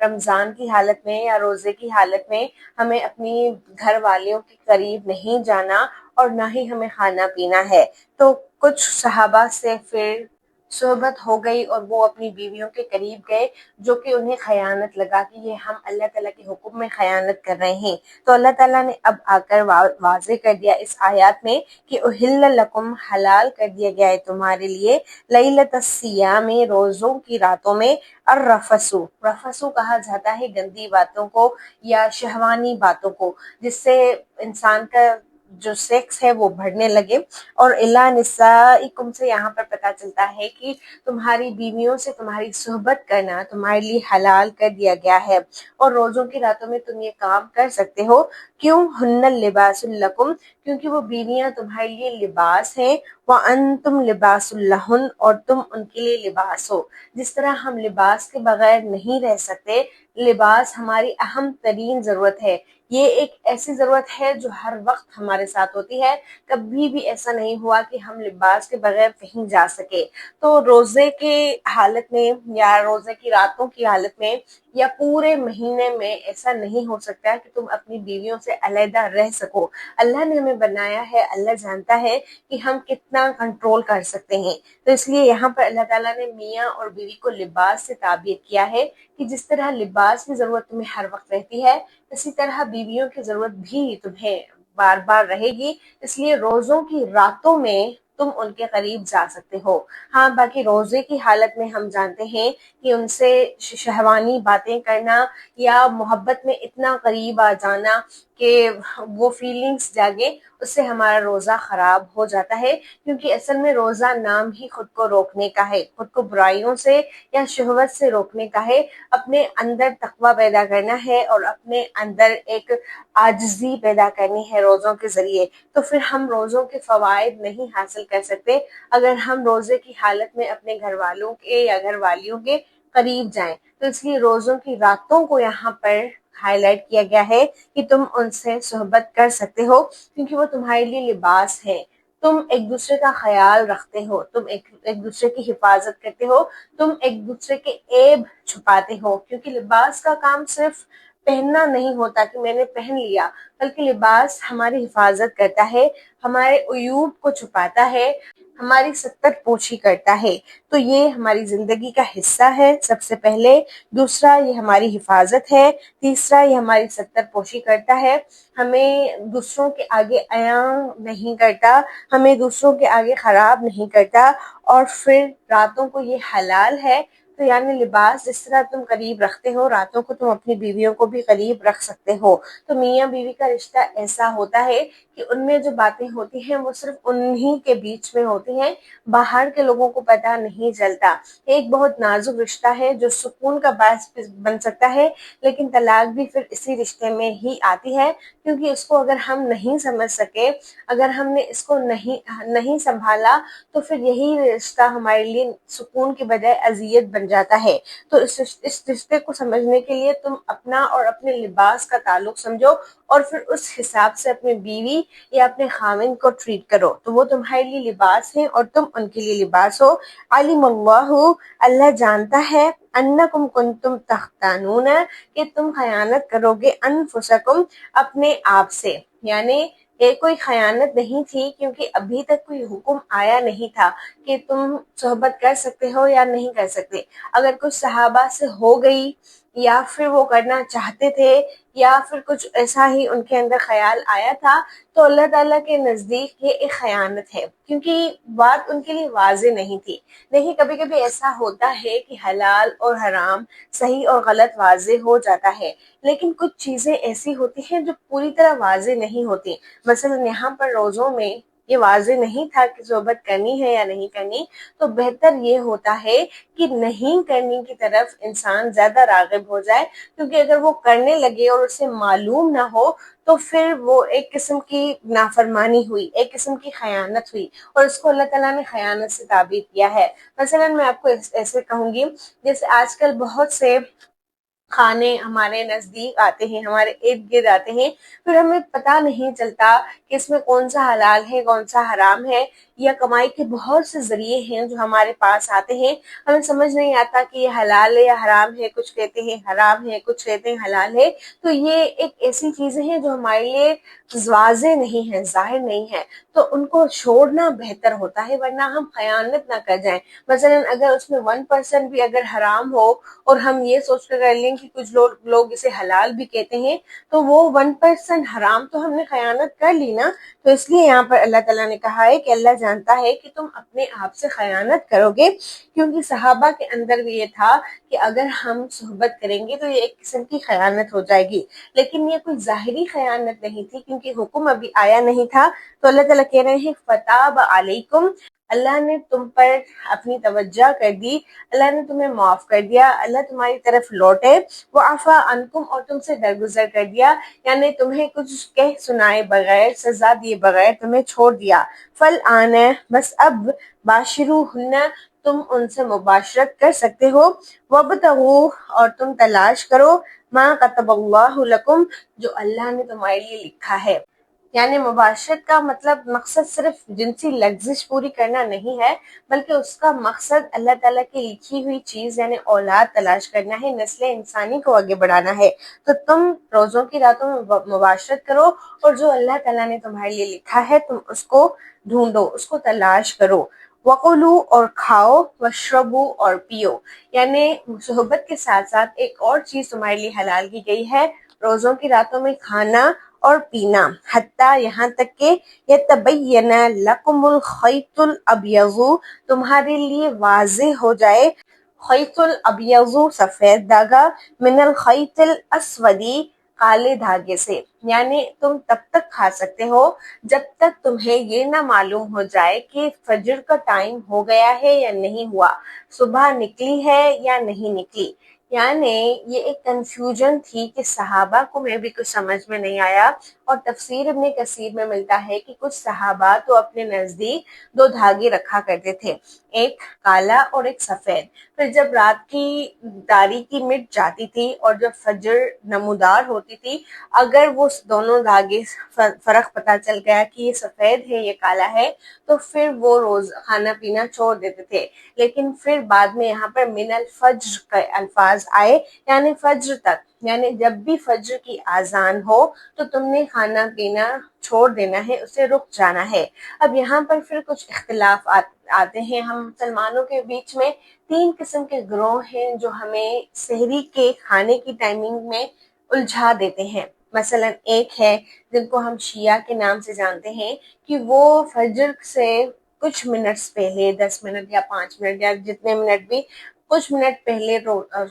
رمضان کی حالت میں یا روزے کی حالت میں ہمیں اپنی گھر والوں کے قریب نہیں جانا اور نہ ہی ہمیں کھانا پینا ہے۔ تو کچھ صحابہ سے پھر صحبت ہو گئی اور وہ اپنی بیویوں کے قریب گئے، جو کہ انہیں خیانت لگا کہ یہ ہم اللہ تعالیٰ کے حکم میں خیانت کر رہے ہیں۔ تو اللہ تعالیٰ نے اب آ کر واضح کر دیا اس آیات میں کہ احل لکم، حلال کر دیا گیا ہے تمہارے لیے، لیلۃ الصیام، روزوں کی راتوں میں، الرفسو، رفسو کہا جاتا ہے گندی باتوں کو یا شہوانی باتوں کو، جس سے انسان کا جو سیکس ہے وہ بڑھنے لگے۔ اور الا نسائکم سے یہاں پر پتہ چلتا ہے کہ تمہاری بیویوں سے تمہاری صحبت کرنا تمہارے لیے حلال کر دیا گیا ہے، اور روزوں کی راتوں میں تم یہ کام کر سکتے ہو۔ کیوں؟ ہن لباس لکم، کیونکہ وہ بیویاں تمہارے لیے لباس ہیں، وانتم لباس لہن، اور تم ان کے لیے لباس ہو۔ جس طرح ہم لباس کے بغیر نہیں رہ سکتے، لباس ہماری اہم ترین ضرورت ہے۔ یہ ایک ایسی ضرورت ہے جو ہر وقت ہمارے ساتھ ہوتی ہے، کبھی بھی ایسا نہیں ہوا کہ ہم لباس کے بغیر کہیں جا سکے۔ تو روزے کے حالت میں یا روزے کی راتوں کی حالت میں یا پورے مہینے میں ایسا نہیں ہو سکتا کہ تم اپنی بیویوں سے علیحدہ رہ سکو۔ اللہ نے ہمیں بنایا ہے، اللہ جانتا ہے کہ ہم کتنا کنٹرول کر سکتے ہیں۔ تو اس لیے یہاں پر اللہ تعالیٰ نے میاں اور بیوی کو لباس سے تعبیر کیا ہے کہ جس طرح لباس کی ضرورت تمہیں ہر وقت رہتی ہے، اسی طرح بیویوں کی ضرورت بھی تمہیں بار بار رہے گی۔ اس لیے روزوں کی راتوں میں تم ان کے قریب جا سکتے ہو۔ ہاں، باقی روزے کی حالت میں ہم جانتے ہیں کہ ان سے شہوانی باتیں کرنا یا محبت میں اتنا قریب آ جانا کہ وہ فیلنگز جاگے، اس سے ہمارا روزہ خراب ہو جاتا ہے، کیونکہ اصل میں روزہ نام ہی خود کو روکنے کا ہے، خود کو برائیوں سے یا شہوت سے روکنے کا ہے، اپنے اندر تقویٰ پیدا کرنا ہے اور اپنے اندر ایک عاجزی پیدا کرنی ہے روزوں کے ذریعے۔ تو پھر ہم روزوں کے فوائد نہیں حاصل کر سکتے اگر ہم روزے کی حالت میں اپنے گھر والوں کے یا گھر والیوں کے قریب جائیں۔ تو اس لیے روزوں کی راتوں کو یہاں پر ہائی لائٹ کیا گیا ہے کہ تم ان سے صحبت کر سکتے ہو، کیونکہ وہ تمہارے لیے لباس ہے۔ تم ایک دوسرے کا خیال رکھتے ہو، تم ایک دوسرے کی حفاظت کرتے ہو، تم ایک دوسرے کے عیب چھپاتے ہو، کیونکہ لباس کا کام صرف پہننا نہیں ہوتا کہ میں نے پہن لیا، بلکہ لباس ہماری حفاظت کرتا ہے، ہمارے عیوب کو چھپاتا ہے، ہماری ستر پوشی کرتا ہے۔ تو یہ ہماری زندگی کا حصہ ہے سب سے پہلے، دوسرا یہ ہماری حفاظت ہے، تیسرا یہ ہماری ستر پوشی کرتا ہے، ہمیں دوسروں کے آگے عیاں نہیں کرتا، ہمیں دوسروں کے آگے خراب نہیں کرتا، اور پھر راتوں کو یہ حلال ہے۔ تو یعنی لباس جس طرح تم قریب رکھتے ہو، راتوں کو تم اپنی بیویوں کو بھی قریب رکھ سکتے ہو۔ تو میاں بیوی کا رشتہ ایسا ہوتا ہے کہ ان میں جو باتیں ہوتی ہیں وہ صرف انہی کے بیچ میں ہوتی ہیں، باہر کے لوگوں کو پتہ نہیں چلتا۔ ایک بہت نازک رشتہ ہے جو سکون کا باعث بن سکتا ہے، لیکن طلاق بھی پھر اسی رشتے میں ہی آتی ہے، کیونکہ اس کو اگر ہم نہیں سمجھ سکے، اگر ہم نے اس کو نہیں سنبھالا، تو پھر یہی رشتہ ہمارے لیے سکون کے بجائے اذیت بن جاتا ہے۔ تو اس رشتے کو سمجھنے کے لیے تم اپنا اور اپنے لباس کا تعلق سمجھو، اور پھر اس حساب سے اپنے بیوی یا اپنے خاوند کو ٹریٹ کرو، تو وہ تمہارے لیے لباس ہیں اور تم ان کے لیے لباس ہو۔ علم اللہ، اللہ جانتا ہے، انکم کنتم تختانون، کہ تم خیانت کرو گے، انفسکم، اپنے آپ سے، یعنی یہ کوئی خیانت نہیں تھی، کیونکہ ابھی تک کوئی حکم آیا نہیں تھا کہ تم صحبت کر سکتے ہو یا نہیں کر سکتے۔ اگر کچھ صحابہ سے ہو گئی یا پھر وہ کرنا چاہتے تھے یا پھر کچھ ایسا ہی ان کے اندر خیال آیا تھا، تو اللہ تعالیٰ کے نزدیک یہ ایک خیانت ہے، کیونکہ بات ان کے لیے واضح نہیں تھی۔ نہیں، کبھی کبھی ایسا ہوتا ہے کہ حلال اور حرام، صحیح اور غلط واضح ہو جاتا ہے، لیکن کچھ چیزیں ایسی ہوتی ہیں جو پوری طرح واضح نہیں ہوتی۔ مثلا یہاں پر روزوں میں یہ واضح نہیں تھا کہ صحبت کرنی ہے یا نہیں کرنی، تو بہتر یہ ہوتا ہے کہ نہیں کرنے کی طرف انسان زیادہ راغب ہو جائے، کیونکہ اگر وہ کرنے لگے اور اسے معلوم نہ ہو تو پھر وہ ایک قسم کی نافرمانی ہوئی، ایک قسم کی خیانت ہوئی، اور اس کو اللہ تعالیٰ نے خیانت سے تعبیر کیا ہے۔ مثلا میں آپ کو ایسے کہوں گی، جیسے آج کل بہت سے کھانے ہمارے نزدیک آتے ہیں، ہمارے ارد گرد آتے ہیں، پھر ہمیں پتہ نہیں چلتا کہ اس میں کون سا حلال ہے کون سا حرام ہے، یا کمائی کے بہت سے ذریعے ہیں جو ہمارے پاس آتے ہیں، ہمیں سمجھ نہیں آتا کہ یہ حلال ہے یا حرام ہے، کچھ کہتے ہیں حرام ہے، کچھ کہتے ہیں حلال ہے، تو یہ ایک ایسی چیزیں ہیں جو ہمارے لیے واضح نہیں ہے، ظاہر نہیں ہے، تو ان کو چھوڑنا بہتر ہوتا ہے، ورنہ ہم خیانت نہ کر جائیں۔ مثلا اگر اس میں 1% بھی اگر حرام ہو اور ہم یہ سوچ کر لیں کہ کچھ لوگ اسے حلال بھی کہتے ہیں، تو وہ 1% حرام تو ہم نے خیانت کر لی نا۔ تو اس لیے یہاں پر اللہ تعالیٰ نے کہا ہے کہ اللہ جانتا ہے کہ تم اپنے آپ سے خیانت کرو گے، کیونکہ صحابہ کے اندر بھی یہ تھا کہ اگر ہم صحبت کریں گے تو یہ ایک قسم کی خیانت ہو جائے گی، لیکن یہ کوئی ظاہری خیانت نہیں تھی کیونکہ حکم ابھی آیا نہیں تھا۔ تو اللہ تعالیٰ کہہ رہے ہیں فتاب علیکم، اللہ نے تم پر اپنی توجہ کر دی، اللہ نے تمہیں معاف کر دیا، اللہ تمہاری طرف لوٹے، وعفا عنکم، اور تم سے درگزر کر دیا، یعنی تمہیں کچھ کہہ سنائے بغیر، سزا دیے بغیر تمہیں چھوڑ دیا۔ فالآن، بس اب، باشروہن، تم ان سے مباشرت کر سکتے ہو، وابتغوا، اور تم تلاش کرو، ما کتب اللہ لکم، جو اللہ نے تمہارے لیے لکھا ہے۔ یعنی مباشرت کا مقصد صرف جنسی لغزش پوری کرنا نہیں ہے، بلکہ اس کا مقصد اللہ تعالیٰ کی لکھی ہوئی چیز یعنی اولاد تلاش کرنا ہے، نسل انسانی کو آگے بڑھانا ہے۔ تو تم روزوں کی راتوں میں مباشرت کرو، اور جو اللہ تعالیٰ نے تمہارے لیے لکھا ہے تم اس کو ڈھونڈو، اس کو تلاش کرو۔ وَقُلُوا، اور کھاؤ، وَاشْرَبُوا، اور پیو، یعنی صحبت کے ساتھ ساتھ ایک اور چیز تمہارے لیے حلال کی گئی ہے، روزوں کی راتوں میں کھانا اور پینا، حتیٰ یہاں تک کہ یتبین لکم الخیط الابیض، تمہارے لیے واضح ہو جائے، خیط الابیض سفید دھاگا، من الخیط الاسود کالے دھاگے سے، یعنی تم تب تک کھا سکتے ہو جب تک تمہیں یہ نہ معلوم ہو جائے کہ فجر کا ٹائم ہو گیا ہے یا نہیں ہوا، صبح نکلی ہے یا نہیں نکلی۔ یعنی یہ ایک کنفیوژن تھی کہ صحابہ کو میں بھی کچھ سمجھ میں نہیں آیا، اور تفسیر ابن کثیر میں ملتا ہے کہ کچھ صحابہ تو اپنے نزدیک 2 دھاگے رکھا کرتے تھے، ایک کالا اور ایک سفید، پھر جب رات کی تاریکی مٹ جاتی تھی اور جب فجر نمودار ہوتی تھی، اگر وہ دونوں دھاگے فرق پتہ چل گیا کہ یہ سفید ہے یہ کالا ہے، تو پھر وہ روز کھانا پینا چھوڑ دیتے تھے۔ لیکن پھر بعد میں یہاں پر من الفجر کے الفاظ آئے، یعنی فجر تک، یعنی جب بھی فجر کی اذان ہو تو تم نے کھانا پینا چھوڑ دینا ہے، اسے رک جانا ہے۔ اب یہاں پر پھر کچھ اختلاف آتے ہیں، ہم مسلمانوں کے بیچ میں 3 قسم کے گروہ ہیں جو ہمیں سحری کے کھانے کی ٹائمنگ میں الجھا دیتے ہیں۔ مثلا ایک ہے جن کو ہم شیعہ کے نام سے جانتے ہیں کہ وہ فجر سے کچھ منٹس پہلے، 10 منٹ یا 5 منٹ یا جتنے منٹ بھی، کچھ منٹ پہلے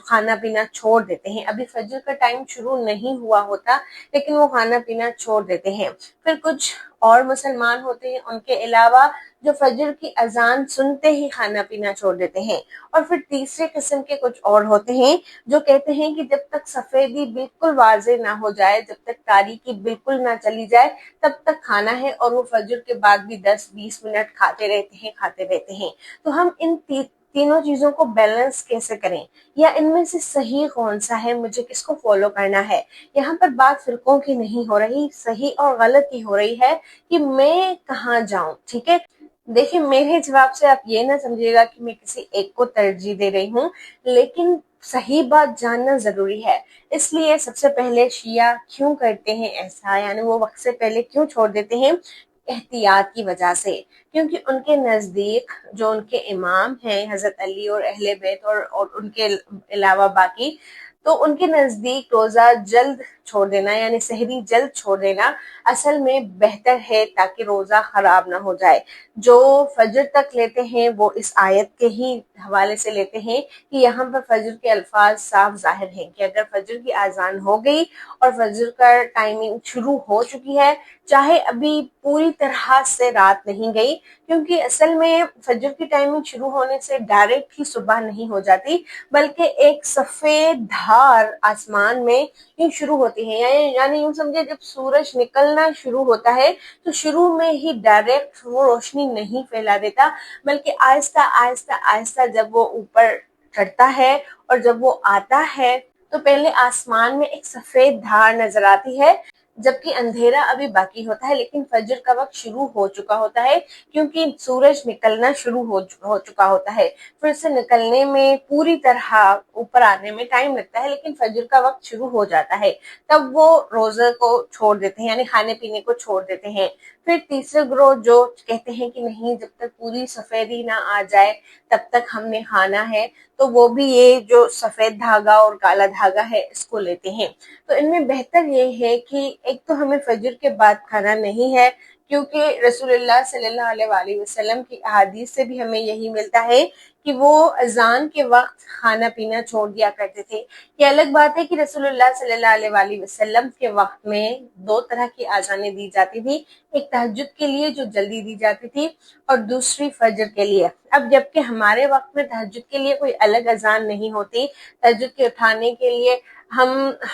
کھانا پینا چھوڑ دیتے ہیں، ابھی فجر کا ٹائم شروع نہیں ہوا ہوتا لیکن وہ کھانا پینا چھوڑ دیتے ہیں۔ پھر کچھ اور مسلمان ہوتے ہیں ان کے علاوہ جو فجر کی اذان سنتے ہی کھانا پینا چھوڑ دیتے ہیں، اور پھر تیسرے قسم کے کچھ اور ہوتے ہیں جو کہتے ہیں کہ جب تک سفیدی بالکل واضح نہ ہو جائے، جب تک تاریکی بالکل نہ چلی جائے، تب تک کھانا ہے، اور وہ فجر کے بعد بھی 10-20 منٹ کھاتے رہتے ہیں۔ تو ہم ان تینوں چیزوں کو بیلنس کیسے کریں، یا ان میں سے صحیح کون سا ہے، مجھے کس کو فالو کرنا ہے؟ یہاں پر بات فرقوں کی نہیں ہو رہی، صحیح اور غلط کی ہو رہی ہے کہ میں کہاں جاؤں۔ ٹھیک ہے، دیکھیں میرے جواب سے آپ یہ نہ سمجھیے گا کہ میں کسی ایک کو ترجیح دے رہی ہوں، لیکن صحیح بات جاننا ضروری ہے۔ اس لیے سب سے پہلے شیعہ کیوں کرتے ہیں ایسا، یعنی وہ وقت سے پہلے کیوں چھوڑ دیتے ہیں؟ احتیاط کی وجہ سے، کیونکہ ان کے نزدیک جو ان کے امام ہیں حضرت علی اور اہل بیت اور ان کے علاوہ باقی، تو ان کے نزدیک روزہ جلد چھوڑ دینا یعنی سحری جلد چھوڑ دینا اصل میں بہتر ہے تاکہ روزہ خراب نہ ہو جائے۔ جو فجر تک لیتے ہیں وہ اس آیت کے ہی حوالے سے لیتے ہیں کہ یہاں پر فجر کے الفاظ صاف ظاہر ہیں کہ اگر فجر کی اذان ہو گئی اور فجر کا ٹائمنگ شروع ہو چکی ہے، چاہے ابھی پوری طرح سے رات نہیں گئی، کیونکہ اصل میں فجر کی ٹائمنگ شروع ہونے سے ڈائریکٹ ہی صبح نہیں ہو جاتی، بلکہ ایک سفید دھار آسمان میں یوں شروع ہوتی ہے، یعنی یوں سمجھے جب سورج نکلنا شروع ہوتا ہے تو شروع میں ہی ڈائریکٹ وہ روشنی نہیں پھیلا دیتا، بلکہ آہستہ آہستہ آہستہ جب وہ اوپر چڑھتا ہے اور جب وہ آتا ہے تو پہلے آسمان میں ایک سفید دھار نظر آتی ہے، جبکہ اندھیرا ابھی باقی ہوتا ہے لیکن فجر کا وقت شروع ہو چکا ہوتا ہے، کیونکہ سورج نکلنا شروع ہو چکا ہوتا ہے۔ پھر سے نکلنے میں پوری طرح اوپر آنے میں ٹائم لگتا ہے، لیکن فجر کا وقت شروع ہو جاتا ہے، تب وہ روزے کو چھوڑ دیتے ہیں، یعنی کھانے پینے کو چھوڑ دیتے ہیں۔ پھر تیسرے گروہ جو کہتے ہیں کہ نہیں، جب تک پوری سفیدی نہ آ جائے تب تک ہم نے کھانا ہے، تو وہ بھی یہ جو سفید دھاگا اور کالا دھاگا ہے اس کو لیتے ہیں۔ تو ان میں بہتر یہ ہے کہ ایک تو ہمیں فجر کے بعد کھانا نہیں ہے، کیونکہ رسول اللہ صلی اللہ علیہ وآلہ وسلم کی احادیث سے بھی ہمیں یہی ملتا ہے کہ وہ اذان کے وقت کھانا پینا چھوڑ دیا کرتے تھے۔ یہ الگ بات ہے کہ رسول اللہ صلی اللہ علیہ وآلہ وسلم کے وقت میں دو طرح کی اذانیں دی جاتی تھی، ایک تہجد کے لیے جو جلدی دی جاتی تھی، اور دوسری فجر کے لیے۔ اب جبکہ ہمارے وقت میں تہجد کے لیے کوئی الگ اذان نہیں ہوتی، تہجد کے اٹھانے کے لیے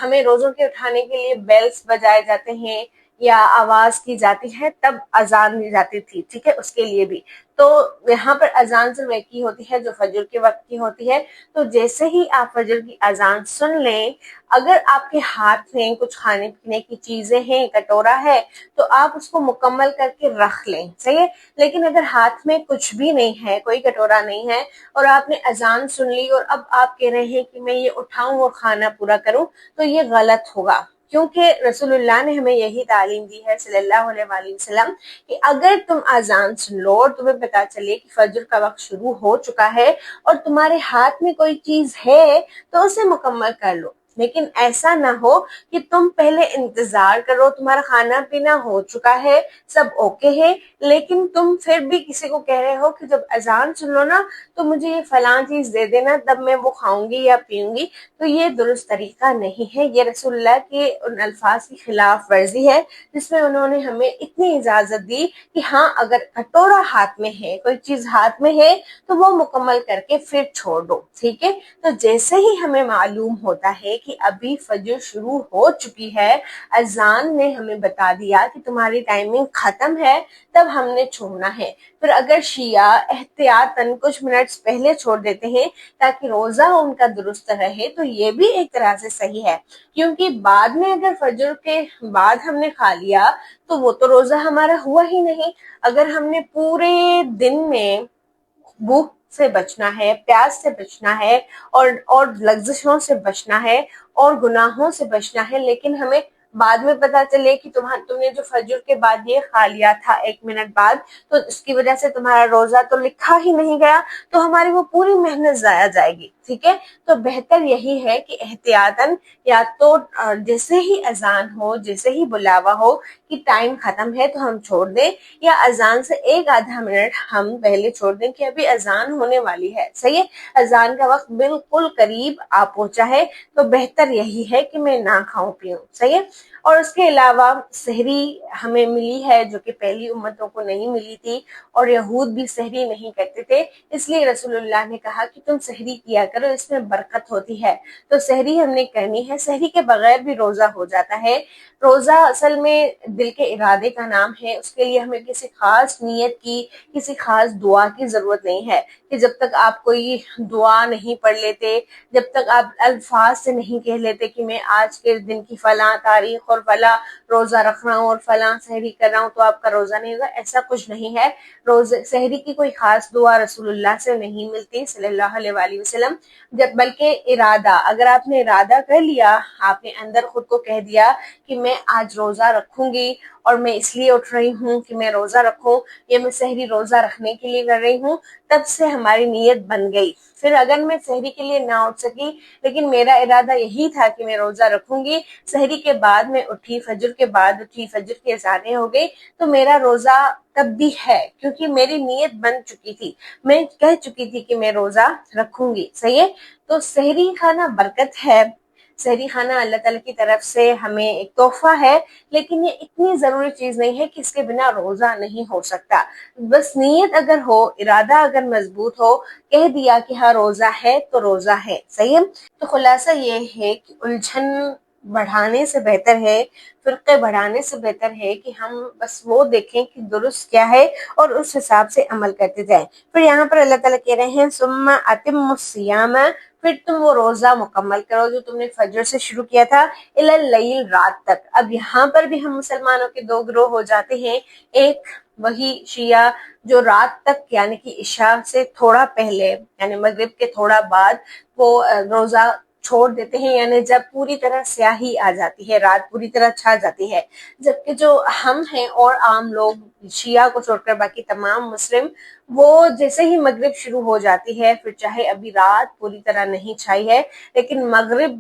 ہمیں روزوں کے اٹھانے کے لیے بیلز بجائے جاتے ہیں یا آواز کی جاتی ہے، تب اذان دی جاتی تھی، ٹھیک ہے، اس کے لیے بھی۔ تو یہاں پر اذان صرف ایک ہی ہوتی ہے جو فجر کے وقت کی ہوتی ہے۔ تو جیسے ہی آپ فجر کی اذان سن لیں، اگر آپ کے ہاتھ میں کچھ کھانے پینے کی چیزیں ہیں، کٹورا ہے، تو آپ اس کو مکمل کر کے رکھ لیں، صحیح ہے۔ لیکن اگر ہاتھ میں کچھ بھی نہیں ہے، کوئی کٹورا نہیں ہے، اور آپ نے اذان سن لی اور اب آپ کہہ رہے ہیں کہ میں یہ اٹھاؤں اور کھانا پورا کروں، تو یہ غلط ہوگا، کیونکہ رسول اللہ نے ہمیں یہی تعلیم دی ہے صلی اللہ علیہ وآلہ وسلم کہ اگر تم اذان سن لو اور تمہیں پتا چلے کہ فجر کا وقت شروع ہو چکا ہے اور تمہارے ہاتھ میں کوئی چیز ہے، تو اسے مکمل کر لو۔ لیکن ایسا نہ ہو کہ تم پہلے انتظار کرو، تمہارا کھانا پینا ہو چکا ہے، سب اوکے ہے، لیکن تم پھر بھی کسی کو کہہ رہے ہو کہ جب اذان سن لو نا تو مجھے یہ فلاں چیز دے دینا، تب میں وہ کھاؤں گی یا پیوں گی۔ تو یہ درست طریقہ نہیں ہے، یہ رسول اللہ کے ان الفاظ کی خلاف ورزی ہے جس میں انہوں نے ہمیں اتنی اجازت دی کہ ہاں، اگر کٹورا ہاتھ میں ہے، کوئی چیز ہاتھ میں ہے، تو وہ مکمل کر کے پھر چھوڑ دو، ٹھیک ہے۔ تو جیسے ہی ہمیں معلوم ہوتا ہے کہ ابھی فجر شروع ہو چکی ہے، اذان نے ہمیں بتا دیا کہ تمہاری ٹائمنگ ختم ہے، تب ہم نے چھوڑنا ہے۔ پھر اگر شیعہ احتیاطاً کچھ منٹس پہلے چھوڑ دیتے ہیں تاکہ روزہ ان کا درست رہے، تو یہ بھی ایک طرح سے صحیح ہے، کیونکہ بعد میں اگر فجر کے بعد ہم نے کھا لیا تو وہ تو روزہ ہمارا ہوا ہی نہیں۔ اگر ہم نے پورے دن میں بھوک سے بچنا ہے، پیاس سے بچنا ہے، اور لغزشوں سے بچنا ہے اور گناہوں سے بچنا ہے، لیکن ہمیں بعد میں پتا چلے کہ تم نے جو فجر کے بعد یہ کھا لیا تھا 1 منٹ بعد، تو اس کی وجہ سے تمہارا روزہ تو لکھا ہی نہیں گیا، تو ہماری وہ پوری محنت ضائع جائے گی، ٹھیک ہے۔ تو بہتر یہی ہے کہ احتیاطاً یا تو جیسے ہی اذان ہو، جیسے ہی بلاوا ہو کہ ٹائم ختم ہے، تو ہم چھوڑ دیں، یا اذان سے 1-آدھا منٹ ہم پہلے چھوڑ دیں کہ ابھی اذان ہونے والی ہے، صحیح ہے، اذان کا وقت بالکل قریب آ پہنچا ہے، تو بہتر یہی ہے کہ میں نہ کھاؤں پیوں، صحیح ہے۔ اور اس کے علاوہ سحری ہمیں ملی ہے جو کہ پہلی امتوں کو نہیں ملی تھی، اور یہود بھی سحری نہیں کرتے تھے، اس لیے رسول اللہ نے کہا کہ تم سحری کیا کرو، اس میں برکت ہوتی ہے، تو سحری ہم نے کرنی ہے۔ سحری کے بغیر بھی روزہ ہو جاتا ہے۔ روزہ اصل میں دل کے ارادے کا نام ہے، اس کے لیے ہمیں کسی خاص نیت کی، کسی خاص دعا کی ضرورت نہیں ہے، کہ جب تک آپ کوئی دعا نہیں پڑھ لیتے، جب تک آپ الفاظ سے نہیں کہہ لیتے کہ میں آج کے دن کی فلاں تاریخ اور فلاں روزہ رکھ رہا ہوں اور فلاں سحری کر رہا ہوں، تو آپ کا روزہ نہیں ہوگا، ایسا کچھ نہیں ہے۔ روزے سحری کی کوئی خاص دعا رسول اللہ سے نہیں ملتی صلی اللہ علیہ وآلہ وسلم، بلکہ ارادہ، اگر آپ نے ارادہ کر لیا، آپ نے اندر خود کو کہہ دیا کہ میں آج روزہ رکھوں گی، اور میں اس لیے اٹھ رہی ہوں کہ میں روزہ رکھوں، یا میں سحری روزہ رکھنے کے لیے کر رہی ہوں، تب سے ہماری نیت بن گئی۔ پھر اگر میں سحری کے لیے نہ اٹھ سکی، لیکن میرا ارادہ یہی تھا کہ میں روزہ رکھوں گی، سحری کے بعد میں اٹھی، فجر کے بعد اٹھی، فجر کی اذانیں ہو گئی، تو میرا روزہ تب بھی ہے، کیونکہ میری نیت بن چکی تھی، میں کہہ چکی تھی کہ میں روزہ رکھوں گی، صحیح ہے۔ تو سحری کھانا برکت ہے، سحری کھانا اللہ تعالیٰ کی طرف سے ہمیں ایک تحفہ ہے، لیکن یہ اتنی ضروری چیز نہیں ہے کہ اس کے بنا روزہ نہیں ہو سکتا۔ بس نیت اگر ہو، ارادہ اگر مضبوط ہو، کہہ دیا کہ ہاں روزہ ہے تو روزہ ہے، صحیح ہے۔ تو خلاصہ یہ ہے کہ الجھن بڑھانے سے بہتر ہے، فرقے بڑھانے سے بہتر ہے کہ ہم بس وہ دیکھیں کہ درست کیا ہے اور اس حساب سے عمل کرتے جائیں۔ پھر یہاں پر اللہ تعالیٰ کہہ رہے ہیں ثم اتم الصیام، پھر تم وہ روزہ مکمل کرو جو تم نے فجر سے شروع کیا تھا اللیل رات تک۔ اب یہاں پر بھی ہم مسلمانوں کے دو گروہ ہو جاتے ہیں، ایک وہی شیعہ جو رات تک یعنی کہ عشاء سے تھوڑا پہلے یعنی مغرب کے تھوڑا بعد وہ روزہ چھوڑ دیتے ہیں، یعنی جب پوری طرح سیاہی آ جاتی ہے، رات پوری طرح چھا جاتی ہے، جبکہ جو ہم ہیں اور عام لوگ شیعہ کو چھوڑ کر باقی تمام مسلم، وہ جیسے ہی مغرب شروع ہو جاتی ہے، پھر چاہے ابھی رات پوری طرح نہیں چھائی ہے لیکن مغرب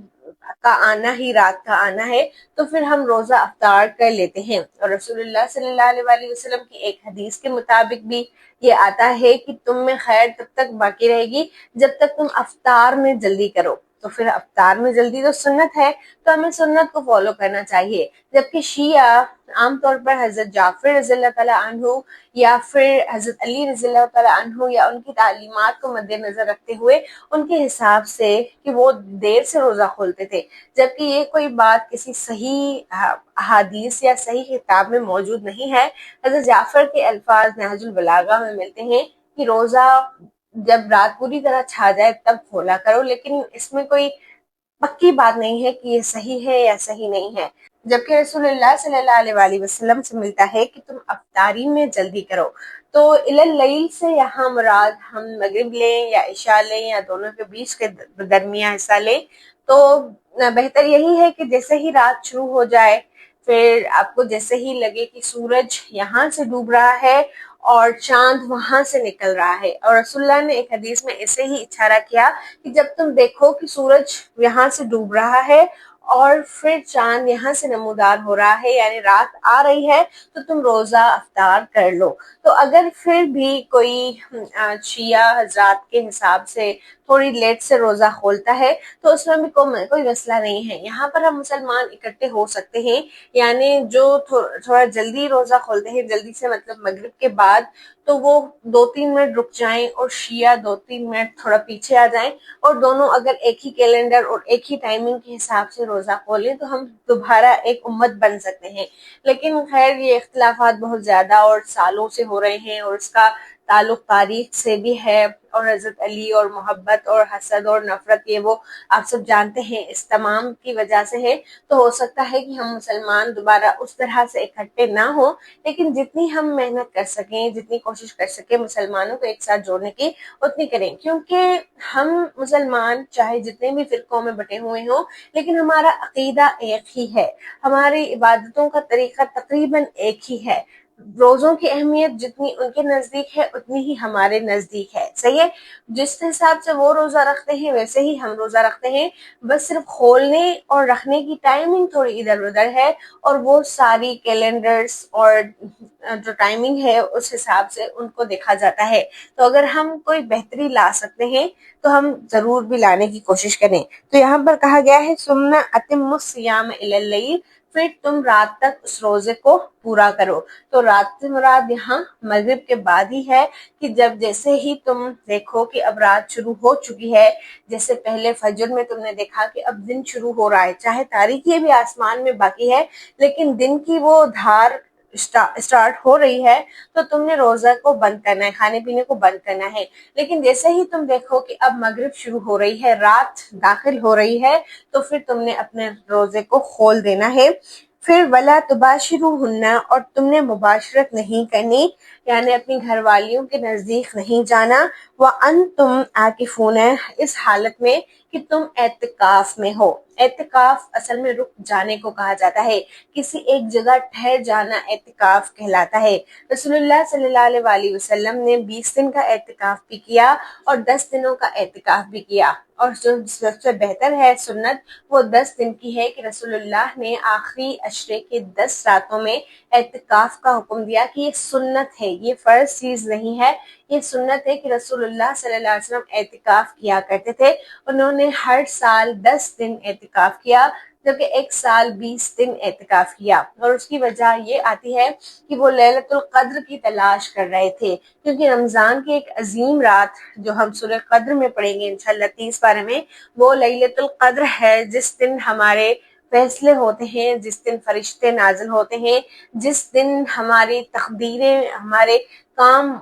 کا آنا ہی رات کا آنا ہے، تو پھر ہم روزہ افطار کر لیتے ہیں۔ اور رسول اللہ صلی اللہ علیہ وآلہ وسلم کی ایک حدیث کے مطابق بھی یہ آتا ہے کہ تم میں خیر تب تک باقی رہے گی جب تک تم افطار میں جلدی کرو۔ تو پھر افطار میں جلدی تو سنت ہے، تو ہمیں سنت کو فالو کرنا چاہیے، جبکہ شیعہ عام طور پر حضرت جعفر رضی اللہ تعالیٰ عنہ یا پھر حضرت علی رضی اللہ تعالیٰ عنہ یا ان کی تعلیمات کو مد نظر رکھتے ہوئے ان کے حساب سے کہ وہ دیر سے روزہ کھولتے تھے، جبکہ یہ کوئی بات کسی صحیح احادیث یا صحیح کتاب میں موجود نہیں ہے۔ حضرت جعفر کے الفاظ نہج البلاغہ میں ملتے ہیں کہ روزہ جب رات پوری طرح چھا جائے تب کھولا کرو، لیکن اس میں کوئی پکی بات نہیں ہے کہ یہ صحیح ہے یا صحیح نہیں ہے، جبکہ رسول اللہ صلی اللہ علیہ وآلہ وسلم سے ملتا ہے کہ تم افطاری میں جلدی کرو۔ تو اللیل سے یہاں مراد ہم مغرب لیں یا عشاء لیں یا دونوں کے بیچ کے درمیان حصہ لیں، تو بہتر یہی ہے کہ جیسے ہی رات شروع ہو جائے، پھر آپ کو جیسے ہی لگے کہ سورج یہاں سے ڈوب رہا ہے اور چاند وہاں سے نکل رہا ہے، اور رسول اللہ نے ایک حدیث میں ایسے ہی اشارہ کیا کہ جب تم دیکھو کہ سورج یہاں سے ڈوب رہا ہے اور پھر چاند یہاں سے نمودار ہو رہا ہے یعنی رات آ رہی ہے، تو تم روزہ افطار کر لو۔ تو اگر پھر بھی کوئی شیعہ حضرات کے حساب سے تھوڑی لیٹ سے روزہ کھولتا ہے تو اس میں بھی کوئی مسئلہ نہیں ہے، یہاں پر ہم مسلمان اکٹھے ہو سکتے ہیں، یعنی جو تھوڑا جلدی روزہ کھولتے ہیں، جلدی سے مطلب مغرب کے بعد، تو وہ 2-3 منٹ رک جائیں اور شیعہ 2-3 منٹ تھوڑا پیچھے آ جائیں، اور دونوں اگر ایک ہی کیلنڈر اور ایک ہی ٹائمنگ کے حساب سے روزہ کھولیں تو ہم دوبارہ ایک امت بن سکتے ہیں۔ لیکن خیر یہ اختلافات بہت زیادہ اور سالوں سے ہو رہے ہیں، اور اس کا تعلق تاریخ سے بھی ہے، اور حضرت علی اور محبت اور حسد اور نفرت یہ وہ آپ سب جانتے ہیں، اس تمام کی وجہ سے ہے۔ تو ہو سکتا ہے کہ ہم مسلمان دوبارہ اس طرح سے اکٹھے نہ ہوں، لیکن جتنی ہم محنت کر سکیں، جتنی کوشش کر سکیں مسلمانوں کو ایک ساتھ جوڑنے کی، اتنی کریں، کیونکہ ہم مسلمان چاہے جتنے بھی فرقوں میں بٹے ہوئے ہوں لیکن ہمارا عقیدہ ایک ہی ہے، ہماری عبادتوں کا طریقہ تقریباً ایک ہی ہے، روزوں کی اہمیت جتنی ان کے نزدیک ہے اتنی ہی ہمارے نزدیک ہے، صحیح ہے؟ جس حساب سے وہ روزہ رکھتے ہیں ویسے ہی ہم روزہ رکھتے ہیں، بس صرف کھولنے اور رکھنے کی ٹائمنگ تھوڑی ادھر ادھر ہے، اور وہ ساری کیلنڈرز اور جو ٹائمنگ ہے اس حساب سے ان کو دیکھا جاتا ہے۔ تو اگر ہم کوئی بہتری لا سکتے ہیں تو ہم ضرور بھی لانے کی کوشش کریں۔ تو یہاں پر کہا گیا ہے ثم اتموا الصیام الی اللیل، پھر تم رات تک اس روزے کو پورا کرو۔ تو رات سے مراد یہاں مغرب کے بعد ہی ہے، کہ جب جیسے ہی تم دیکھو کہ اب رات شروع ہو چکی ہے، جیسے پہلے فجر میں تم نے دیکھا کہ اب دن شروع ہو رہا ہے، چاہے تاریکی بھی آسمان میں باقی ہے لیکن دن کی وہ دھار اسٹارٹ ہو رہی ہے، تو تم نے روزہ کو بند کرنا ہے، کھانے پینے کو بند کرنا ہے۔ لیکن جیسے ہی تم دیکھو کہ اب مغرب شروع ہو رہی ہے، رات داخل ہو رہی ہے، تو پھر تم نے اپنے روزے کو کھول دینا ہے۔ پھر ولا تباشروہن، اور تم نے مباشرت نہیں کرنی، یعنی اپنی گھر والیوں کے نزدیک نہیں جانا، وانتم عاکفون، اس حالت میں کہ تم اعتکاف میں ہو۔ اعتکاف اصل میں رک جانے کو کہا جاتا ہے، کسی ایک جگہ ٹھہر جانا اعتکاف کہلاتا ہے۔ رسول اللہ صلی اللہ علیہ وآلہ وسلم نے 20 دن کا اعتکاف بھی کیا اور 10 دنوں کا اعتکاف بھی کیا، اور جو سب سے بہتر ہے سنت وہ 10 دن کی ہے کہ رسول اللہ نے آخری عشرے کے 10 راتوں میں اعتکاف کا حکم دیا کہ یہ سنت ہے، یہ فرض چیز نہیں ہے، یہ سنت ہے کہ رسول اللہ صلی اللہ علیہ وسلم اعتکاف کیا کرتے تھے۔ انہوں نے ہر سال 10 دن اعتکاف کیا، جبکہ ایک سال 20 دن اعتکاف کیا، اور اس کی وجہ یہ آتی ہے کہ وہ لیلۃ القدر کی تلاش کر رہے تھے، کیونکہ رمضان کی ایک عظیم رات جو ہم سورہ قدر میں پڑھیں گے انشاءاللہ 30 پارے میں، وہ لیلۃ القدر ہے، جس دن ہمارے فیصلے ہوتے ہیں، جس دن فرشتے نازل ہوتے ہیں، جس دن ہماری تقدیریں، ہمارے کام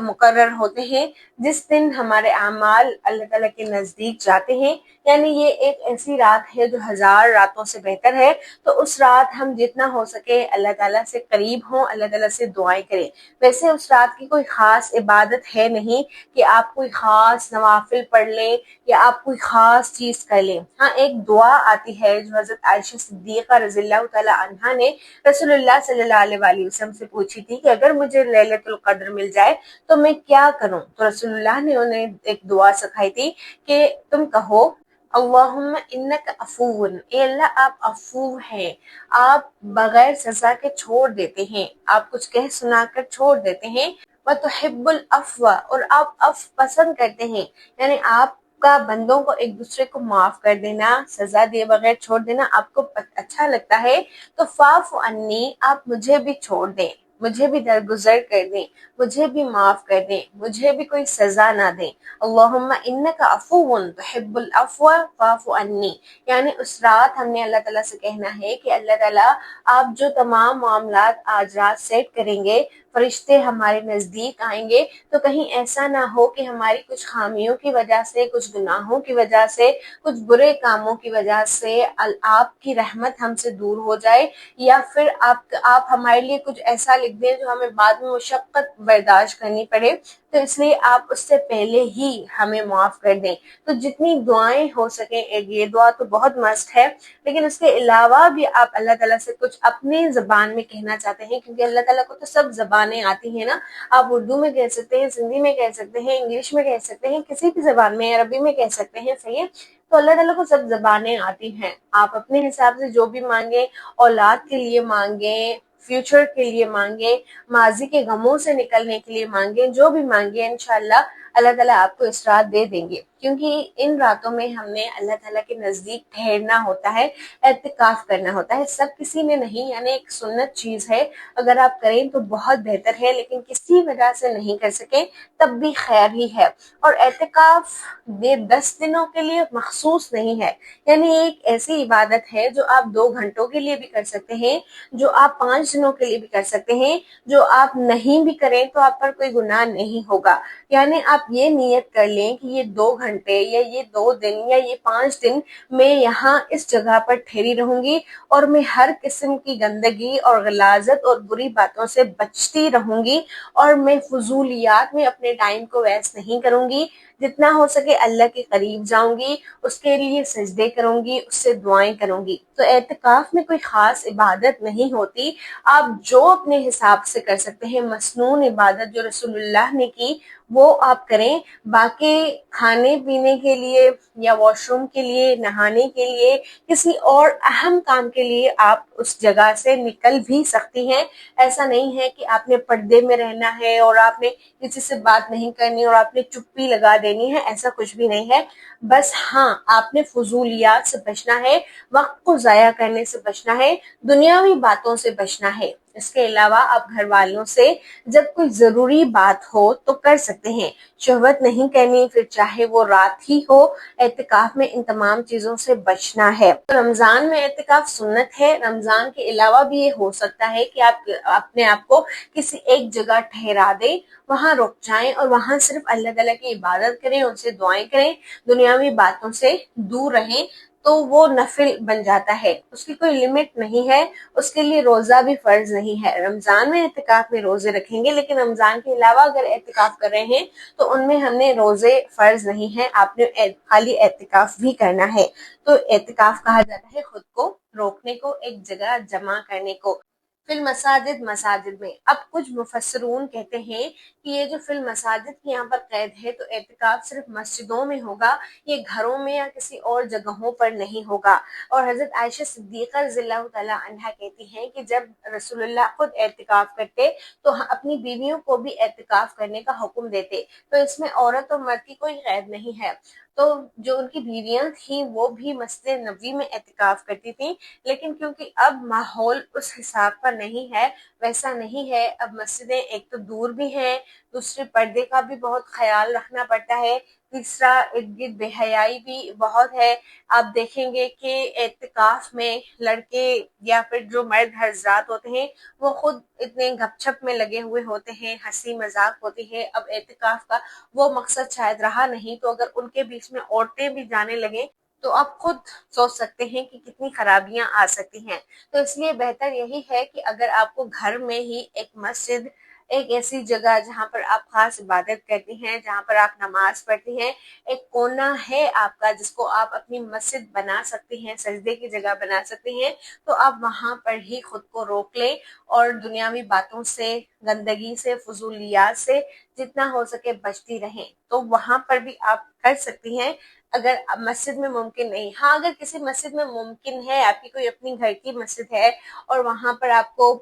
مقرر ہوتے ہیں، جس دن ہمارے اعمال اللہ تعالیٰ کے نزدیک جاتے ہیں، یعنی یہ ایک ایسی رات ہے جو 1000 راتوں سے بہتر ہے۔ تو اس رات ہم جتنا ہو سکے اللہ تعالیٰ سے قریب ہوں، اللہ تعالیٰ سے دعائیں کریں۔ ویسے اس رات کی کوئی خاص عبادت ہے نہیں کہ آپ کوئی خاص نوافل پڑھ لیں یا آپ کوئی خاص چیز کر لیں۔ ہاں، ایک دعا آتی ہے جو حضرت عائشہ صدیقہ رضی اللہ تعالی عنہا نے رسول اللہ صلی اللہ علیہ وآلہ وسلم سے پوچھی تھی کہ اگر مجھے لیلۃ القدر مل جائے تو میں کیا کروں؟ تو رسول اللہ نے انہیں ایک دعا سکھائی تھی کہ تم کہو اللہم انک عفو، اے اللہ آپ عفو ہیں، آپ بغیر سزا کے چھوڑ دیتے ہیں، آپ کچھ کہہ سنا کر چھوڑ دیتے ہیں، وتحب العفو، اور آپ عفو پسند کرتے ہیں، یعنی آپ کا بندوں کو ایک دوسرے کو معاف کر دینا، سزا دیے بغیر چھوڑ دینا آپ کو اچھا لگتا ہے، تو فاعف عنی، آپ مجھے بھی چھوڑ دیں، مجھے بھی درگزر کر دیں، مجھے بھی معاف کر دیں، مجھے بھی کوئی سزا نہ دیں۔ اللہم انک عفو تحب العفو فاعف عنی، یعنی اس رات ہم نے اللہ تعالیٰ سے کہنا ہے کہ اللہ تعالیٰ آپ جو تمام معاملات آج رات سیٹ کریں گے، فرشتے ہمارے نزدیک آئیں گے، تو کہیں ایسا نہ ہو کہ ہماری کچھ خامیوں کی وجہ سے، کچھ گناہوں کی وجہ سے، کچھ برے کاموں کی وجہ سے آپ کی رحمت ہم سے دور ہو جائے، یا پھر آپ ہمارے لیے کچھ ایسا لکھ دیں جو ہمیں بعد میں مشقت برداشت کرنی پڑے، تو اس لیے آپ اس سے پہلے ہی ہمیں معاف کر دیں۔ تو جتنی دعائیں ہو سکیں، یہ دعا تو بہت مست ہے، لیکن اس کے علاوہ بھی آپ اللہ تعالیٰ سے کچھ اپنی زبان میں کہنا چاہتے ہیں، کیونکہ اللہ تعالیٰ کو تو سب زبانیں آتی ہیں نا، آپ اردو میں کہہ سکتے ہیں، سندھی میں کہہ سکتے ہیں، انگلش میں کہہ سکتے ہیں، کسی بھی زبان میں، عربی میں کہہ سکتے ہیں، صحیح ہے؟ تو اللہ تعالیٰ کو سب زبانیں آتی ہیں، آپ اپنے حساب سے جو بھی مانگیں، اولاد کے لیے مانگیں، فیوچر کے لیے مانگیں، ماضی کے غموں سے نکلنے کے لیے مانگیں، جو بھی مانگیں انشاءاللہ اللہ تعالیٰ آپ کو اس رات دے دیں گے، کیونکہ ان راتوں میں ہم نے اللہ تعالیٰ کے نزدیک ٹھہرنا ہوتا ہے، اعتکاف کرنا ہوتا ہے، سب کسی نے نہیں، یعنی ایک سنت چیز ہے، اگر آپ کریں تو بہت بہتر ہے، لیکن کسی وجہ سے نہیں کر سکیں تب بھی خیر ہی ہے۔ اور اعتکاف یہ 10 دنوں کے لیے مخصوص نہیں ہے، یعنی ایک ایسی عبادت ہے جو آپ 2 گھنٹوں کے لیے بھی کر سکتے ہیں، جو آپ 5 دنوں کے لیے بھی کر سکتے ہیں، جو آپ نہیں بھی کریں تو آپ پر کوئی گناہ نہیں ہوگا۔ یعنی آپ یہ نیت کر لیں کہ یہ 2 گھنٹے یا یہ 2 دن یا یہ 5 دن میں یہاں اس جگہ پر ٹھہری رہوں گی، اور میں ہر قسم کی گندگی اور غلاظت اور بری باتوں سے بچتی رہوں گی، اور میں فضولیات میں اپنے ٹائم کو ویسٹ نہیں کروں گی، جتنا ہو سکے اللہ کے قریب جاؤں گی، اس کے لیے سجدے کروں گی، اس سے دعائیں کروں گی۔ تو اعتکاف میں کوئی خاص عبادت نہیں ہوتی، آپ جو اپنے حساب سے کر سکتے ہیں، مسنون عبادت جو رسول اللہ نے کی وہ آپ کریں، باقی کھانے پینے کے لیے یا واش روم کے لیے، نہانے کے لیے، کسی اور اہم کام کے لیے آپ اس جگہ سے نکل بھی سکتی ہیں۔ ایسا نہیں ہے کہ آپ نے پردے میں رہنا ہے اور آپ نے کسی سے بات نہیں کرنی اور آپ نے چپی لگا دینی ہے، ایسا کچھ بھی نہیں ہے۔ بس ہاں، آپ نے فضولیات سے بچنا ہے، وقت کو ضائع کرنے سے بچنا ہے، دنیاوی باتوں سے بچنا ہے۔ اس کے علاوہ آپ گھر والوں سے جب کوئی ضروری بات ہو تو کر سکتے ہیں، شہوت نہیں کرنی، پھر چاہے وہ رات ہی ہو۔ اعتکاف میں ان تمام چیزوں سے بچنا ہے۔ رمضان میں اعتکاف سنت ہے، رمضان کے علاوہ بھی یہ ہو سکتا ہے کہ آپ اپنے آپ کو کسی ایک جگہ ٹھہرا دیں، وہاں رک جائیں اور وہاں صرف اللہ تعالیٰ کی عبادت کریں، ان سے دعائیں کریں، دنیاوی باتوں سے دور رہیں، تو وہ نفل بن جاتا ہے، اس کی کوئی لمٹ نہیں ہے، اس کے لیے روزہ بھی فرض نہیں ہے۔ رمضان میں اعتکاف میں روزے رکھیں گے، لیکن رمضان کے علاوہ اگر اعتکاف کر رہے ہیں تو ان میں ہم نے روزے فرض نہیں ہیں، آپ نے خالی اعتکاف بھی کرنا ہے۔ تو اعتکاف کہا جاتا ہے خود کو روکنے کو، ایک جگہ جمع کرنے کو۔ فی المساجد، مساجد میں، اب کچھ مفسرون کہتے ہیں کہ یہ جو فی المساجد کی یہاں پر قید ہے، تو اعتکاف صرف مسجدوں میں ہوگا، یہ گھروں میں یا کسی اور جگہوں پر نہیں ہوگا۔ اور حضرت عائشہ صدیقہ رضی اللہ تعالی عنہا کہتی ہیں کہ جب رسول اللہ خود اعتکاف کرتے تو اپنی بیویوں کو بھی اعتکاف کرنے کا حکم دیتے، تو اس میں عورت اور مرد کی کوئی قید نہیں ہے۔ تو جو ان کی بیویاں تھیں وہ بھی مسجد نبوی میں اعتکاف کرتی تھیں، لیکن کیونکہ اب ماحول اس حساب کا نہیں ہے، ویسا نہیں ہے، اب مسجدیں ایک تو دور بھی ہیں، دوسرے پردے کا بھی بہت خیال رکھنا پڑتا ہے، تیسرا ارد گرد بے حیائی بھی بہت ہے۔ آپ دیکھیں گے کہ اعتکاف میں لڑکے یا پھر جو مرد حضرات ہوتے ہیں وہ خود اتنے گپ چھپ میں لگے ہوئے ہوتے ہیں، ہنسی مذاق ہوتی ہے۔ اب اعتکاف کا وہ مقصد شاید رہا نہیں، تو اگر ان کے بیچ میں عورتیں بھی جانے لگیں تو آپ خود سوچ سکتے ہیں کہ کتنی خرابیاں آ سکتی ہیں۔ تو اس لیے بہتر یہی ہے کہ اگر آپ کو گھر میں ہی ایک مسجد، ایک ایسی جگہ جہاں پر آپ خاص عبادت کرتی ہیں، جہاں پر آپ نماز پڑھتی ہیں، ایک کونا ہے آپ کا جس کو آپ اپنی مسجد بنا سکتی ہیں، سجدے کی جگہ بنا سکتی ہیں، تو آپ وہاں پر ہی خود کو روک لیں اور دنیاوی باتوں سے، گندگی سے، فضولیات سے جتنا ہو سکے بچتی رہیں۔ تو وہاں پر بھی آپ کر سکتی ہیں اگر مسجد میں ممکن نہیں۔ ہاں، اگر کسی مسجد میں ممکن ہے، آپ کی کوئی اپنی گھر کی مسجد ہے اور وہاں پر آپ کو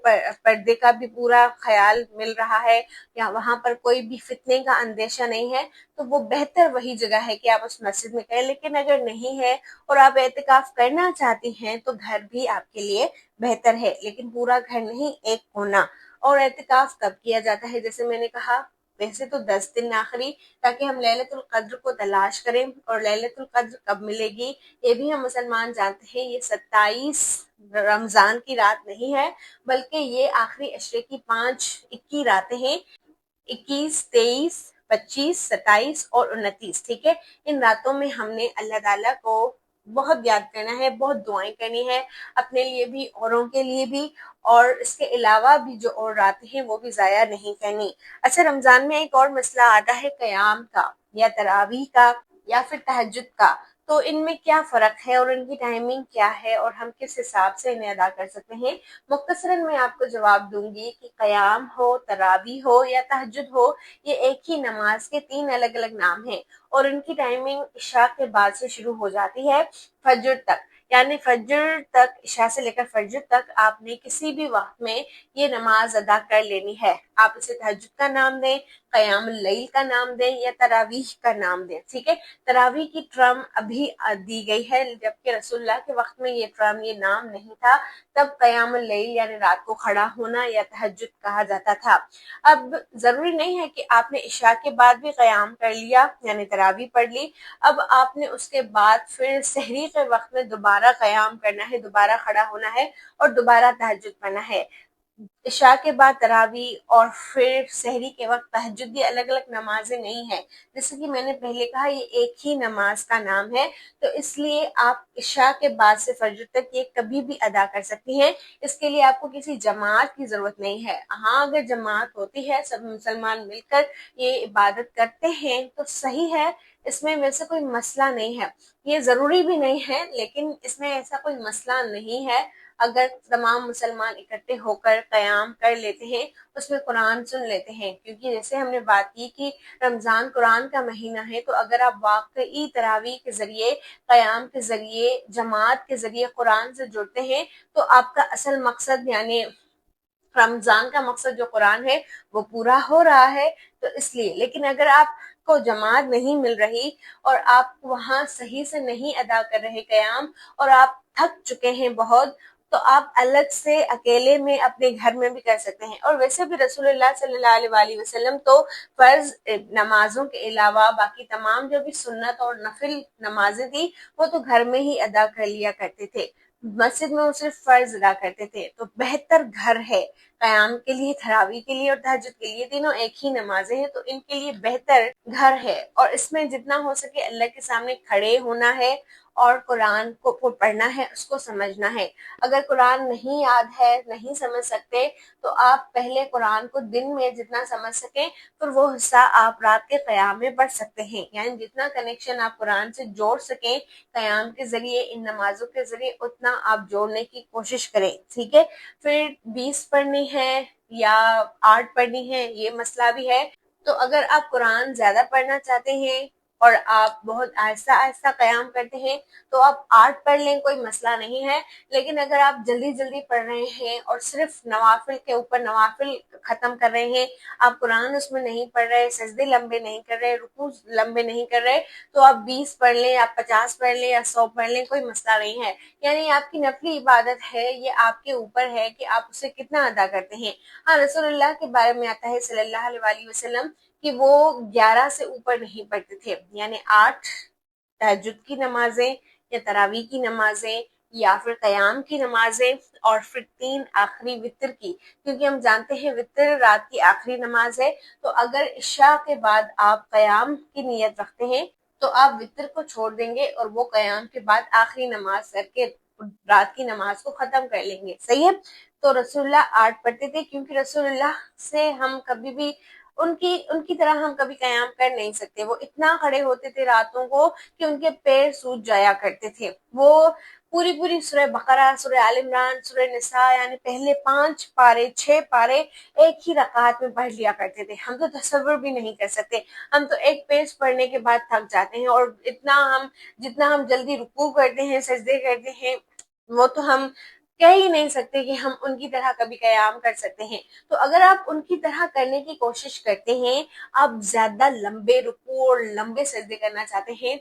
پردے کا بھی پورا خیال مل رہا ہے یا وہاں پر کوئی بھی فتنے کا اندیشہ نہیں ہے، تو وہ بہتر وہی جگہ ہے کہ آپ اس مسجد میں کریں۔ لیکن اگر نہیں ہے اور آپ اعتکاف کرنا چاہتی ہیں تو گھر بھی آپ کے لیے بہتر ہے، لیکن پورا گھر نہیں، ایک کونا۔ اور اعتکاف کب کیا جاتا ہے؟ جیسے میں نے کہا، ویسے تو 10 دن آخری، تاکہ ہم لیلۃ القدر کو تلاش کریں۔ اور لیلۃ القدر کب ملے گی یہ بھی ہم مسلمان جانتے ہیں، یہ 27 رمضان کی رات نہیں ہے، بلکہ یہ آخری عشرے کی 21 راتیں ہیں، 21، 23، 25، 27 اور 29۔ ٹھیک ہے، ان راتوں میں ہم نے اللہ تعالیٰ کو بہت یاد کرنا ہے، بہت دعائیں کرنی ہے، اپنے لیے بھی، اوروں کے لیے بھی، اور اس کے علاوہ بھی جو اور راتیں ہیں وہ بھی ضائع نہیں کرنی۔ اچھا، رمضان میں ایک اور مسئلہ آتا ہے قیام کا یا تراویح کا یا پھر تہجد کا۔ تو ان میں کیا فرق ہے اور ان کی ٹائمنگ کیا ہے اور ہم کس حساب سے انہیں ادا کر سکتے ہیں؟ مختصراً میں آپ کو جواب دوں گی کہ قیام ہو، تراویح ہو یا تہجد ہو، یہ ایک ہی نماز کے 3 الگ الگ نام ہیں، اور ان کی ٹائمنگ عشاء کے بعد سے شروع ہو جاتی ہے فجر تک۔ یعنی فجر تک، عشاء سے لے کر فجر تک آپ نے کسی بھی وقت میں یہ نماز ادا کر لینی ہے۔ آپ اسے تہجد کا نام دیں، قیام اللیل کا نام دیں یا تراویح کا نام دیں۔ ٹھیک ہے، تراویح کی ٹرم ابھی دی گئی ہے، جبکہ رسول اللہ کے وقت میں یہ ٹرم، یہ نام نہیں تھا، تب قیام اللیل یعنی رات کو کھڑا ہونا یا تہجد کہا جاتا تھا۔ اب ضروری نہیں ہے کہ آپ نے عشاء کے بعد بھی قیام کر لیا یعنی تراویح پڑھ لی، اب آپ نے اس کے بعد پھر سحری کے وقت میں دوبارہ قیام کرنا ہے، دوبارہ کھڑا ہونا ہے اور دوبارہ تہجد پڑھنا ہے۔ عشاء کے بعد تراویح اور پھر سحری کے وقت تہجد، یہ الگ الگ نمازیں نہیں ہیں، جیسے کہ میں نے پہلے کہا یہ ایک ہی نماز کا نام ہے، تو اس لیے آپ عشاء کے بعد سے فجر تک یہ کبھی بھی ادا کر سکتی ہیں۔ اس کے لیے آپ کو کسی جماعت کی ضرورت نہیں ہے۔ ہاں، اگر جماعت ہوتی ہے، سب مسلمان مل کر یہ عبادت کرتے ہیں تو صحیح ہے، اس میں ویسے کوئی مسئلہ نہیں ہے، یہ ضروری بھی نہیں ہے، لیکن اس میں ایسا کوئی مسئلہ نہیں ہے اگر تمام مسلمان اکٹھے ہو کر قیام کر لیتے ہیں، اس میں قرآن سن لیتے ہیں، کیونکہ جیسے ہم نے بات کی کہ رمضان قرآن کا مہینہ ہے، تو اگر آپ واقعی تراویح کے ذریعے، قیام کے ذریعے، جماعت کے ذریعے قرآن سے جڑتے ہیں تو آپ کا اصل مقصد یعنی رمضان کا مقصد جو قرآن ہے وہ پورا ہو رہا ہے، تو اس لیے۔ لیکن اگر آپ کو جماعت نہیں مل رہی اور آپ وہاں صحیح سے نہیں ادا کر رہے قیام اور آپ تھک چکے ہیں بہت، تو آپ الگ سے اکیلے میں اپنے گھر میں بھی کر سکتے ہیں۔ اور ویسے بھی رسول اللہ صلی اللہ علیہ وآلہ وسلم تو فرض نمازوں کے علاوہ باقی تمام جو بھی سنت اور نفل نمازیں تھی وہ تو گھر میں ہی ادا کر لیا کرتے تھے، مسجد میں وہ صرف فرض ادا کرتے تھے۔ تو بہتر گھر ہے قیام کے لیے، تراویح کے لیے اور تہجد کے لیے، تینوں ایک ہی نمازیں ہیں، تو ان کے لیے بہتر گھر ہے، اور اس میں جتنا ہو سکے اللہ کے سامنے کھڑے ہونا ہے اور قرآن کو پڑھنا ہے، اس کو سمجھنا ہے۔ اگر قرآن نہیں یاد ہے، نہیں سمجھ سکتے، تو آپ پہلے قرآن کو دن میں جتنا سمجھ سکیں پھر وہ حصہ آپ رات کے قیام میں پڑھ سکتے ہیں، یعنی جتنا کنیکشن آپ قرآن سے جوڑ سکیں قیام کے ذریعے، ان نمازوں کے ذریعے، اتنا آپ جوڑنے کی کوشش کریں۔ ٹھیک ہے، پھر 20 پڑھنی ہے یا 8 پڑھنی ہے، یہ مسئلہ بھی ہے۔ تو اگر آپ قرآن زیادہ پڑھنا چاہتے ہیں اور آپ بہت آہستہ آہستہ قیام کرتے ہیں تو آپ 8 پڑھ لیں، کوئی مسئلہ نہیں ہے۔ لیکن اگر آپ جلدی جلدی پڑھ رہے ہیں اور صرف نوافل کے اوپر نوافل ختم کر رہے ہیں، آپ قرآن اس میں نہیں پڑھ رہے، سجدے لمبے نہیں کر رہے، رکوع لمبے نہیں کر رہے، تو آپ 20 پڑھ لیں، آپ 50 پڑھ لیں یا 100 پڑھ لیں، کوئی مسئلہ نہیں ہے۔ یعنی آپ کی نفلی عبادت ہے، یہ آپ کے اوپر ہے کہ آپ اسے کتنا ادا کرتے ہیں۔ ہاں، رسول اللہ کے بارے میں آتا ہے صلی اللہ علیہ وآلہ وسلم کہ وہ 11 سے اوپر نہیں پڑھتے تھے، یعنی 8 تہجد کی نمازیں یا تراویح کی نمازیں یا پھر قیام کی نمازیں، اور پھر 3 آخری وتر کی، کیونکہ ہم جانتے ہیں وتر رات کی آخری نماز ہے، تو اگر عشاء کے بعد آپ قیام کی نیت رکھتے ہیں تو آپ وتر کو چھوڑ دیں گے اور وہ قیام کے بعد آخری نماز کر کے رات کی نماز کو ختم کر لیں گے، صحیح ہے؟ تو رسول اللہ 8 پڑھتے تھے، کیونکہ رسول اللہ سے ہم کبھی بھی ان کی طرح ہم کبھی قیام کر نہیں سکتے، وہ اتنا کھڑے ہوتے تھے راتوں کو کہ ان کے پیر سوج جایا کرتے تھے، وہ پوری سورہ بقرہ، سورہ آل عمران، سورہ نساء، یعنی پہلے 5 پارے 6 پارے ایک ہی رکعت میں پڑھ لیا کرتے تھے۔ ہم تو تصور بھی نہیں کر سکتے، ہم تو ایک پیج پڑھنے کے بعد تھک جاتے ہیں، اور جتنا ہم جلدی رکوع کرتے ہیں، سجدے کرتے ہیں، وہ تو ہم کہہ ہی نہیں سکتے کہ ہم ان کی طرح کبھی قیام کر سکتے ہیں۔ تو اگر آپ ان کی طرح کرنے کی کوشش کرتے ہیں، آپ زیادہ لمبے رکوع اور لمبے سجدے کرنا چاہتے ہیں،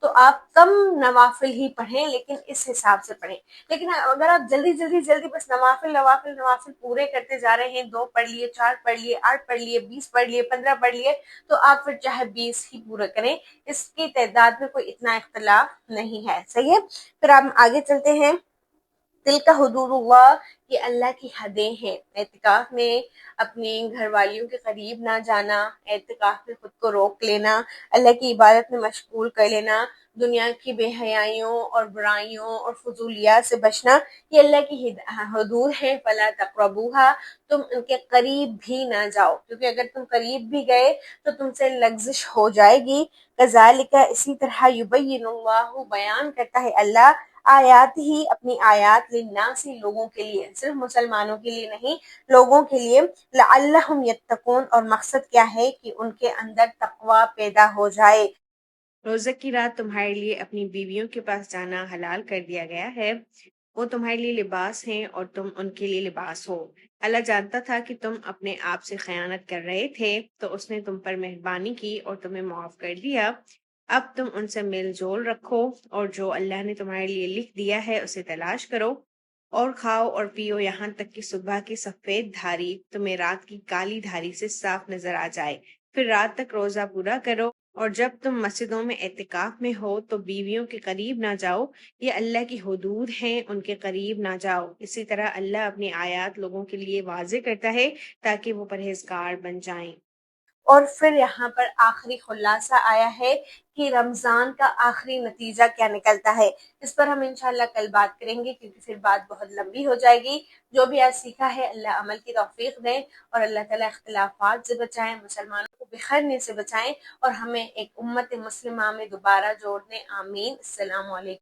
تو آپ کم نوافل ہی پڑھیں، لیکن اس حساب سے پڑھیں۔ لیکن اگر آپ جلدی بس نوافل پورے کرتے جا رہے ہیں، 2 پڑھ لیے، 4 پڑھ لیے، 8 پڑھ لیے، 20 پڑھ لیے، 15 پڑھ لیے، تو آپ پھر چاہے 20 ہی پورے کریں، اس کی تعداد میں کوئی اتنا اختلاف نہیں ہے، صحیح ہے؟ پھر آپ آگے چلتے ہیں۔ دل کا حدود اللہ، یہ اللہ کی حدیں ہیں۔ اعتکاف میں اپنے گھر والیوں کے قریب نہ جانا، اعتکاف میں خود کو روک لینا، اللہ کی عبادت میں مشغول کر لینا، دنیا کی بے حیائیوں اور برائیوں اور فضولیات سے بچنا، یہ اللہ کی حدود ہے۔ فلا تقربوها، تم ان کے قریب بھی نہ جاؤ، کیونکہ اگر تم قریب بھی گئے تو تم سے لغزش ہو جائے گی۔ کذالک، اسی طرح یبین اللہ، بیان کرتا ہے اللہ، آیات ہی، اپنی آیات، للناس، لوگوں کے لیے، صرف مسلمانوں کے لیے نہیں، لوگوں کے لیے، لعلہم یتقون، اور مقصد کیا ہے کہ ان کے اندر تقوی پیدا ہو جائے۔ روزہ کی رات تمہارے لیے اپنی بیویوں کے پاس جانا حلال کر دیا گیا ہے، وہ تمہارے لیے لباس ہیں اور تم ان کے لیے لباس ہو۔ اللہ جانتا تھا کہ تم اپنے آپ سے خیانت کر رہے تھے، تو اس نے تم پر مہربانی کی اور تمہیں معاف کر دیا۔ اب تم ان سے میل جول رکھو، اور جو اللہ نے تمہارے لیے لکھ دیا ہے اسے تلاش کرو، اور کھاؤ اور پیو یہاں تک کہ صبح کی سفید دھاری تمہیں رات کی کالی دھاری سے صاف نظر آ جائے، پھر رات تک روزہ پورا کرو۔ اور جب تم مسجدوں میں اعتکاف میں ہو تو بیویوں کے قریب نہ جاؤ، یہ اللہ کی حدود ہیں، ان کے قریب نہ جاؤ۔ اسی طرح اللہ اپنی آیات لوگوں کے لیے واضح کرتا ہے تاکہ وہ پرہیزگار بن جائیں۔ اور پھر یہاں پر آخری خلاصہ آیا ہے کہ رمضان کا آخری نتیجہ کیا نکلتا ہے۔ اس پر ہم انشاءاللہ کل بات کریں گے، کیونکہ پھر بات بہت لمبی ہو جائے گی۔ جو بھی آج سیکھا ہے اللہ عمل کی توفیق دیں، اور اللہ تعالیٰ اختلافات سے بچائیں، مسلمانوں کو بکھرنے سے بچائیں، اور ہمیں ایک امت مسلمہ میں دوبارہ جوڑ دیں، آمین۔ السلام علیکم۔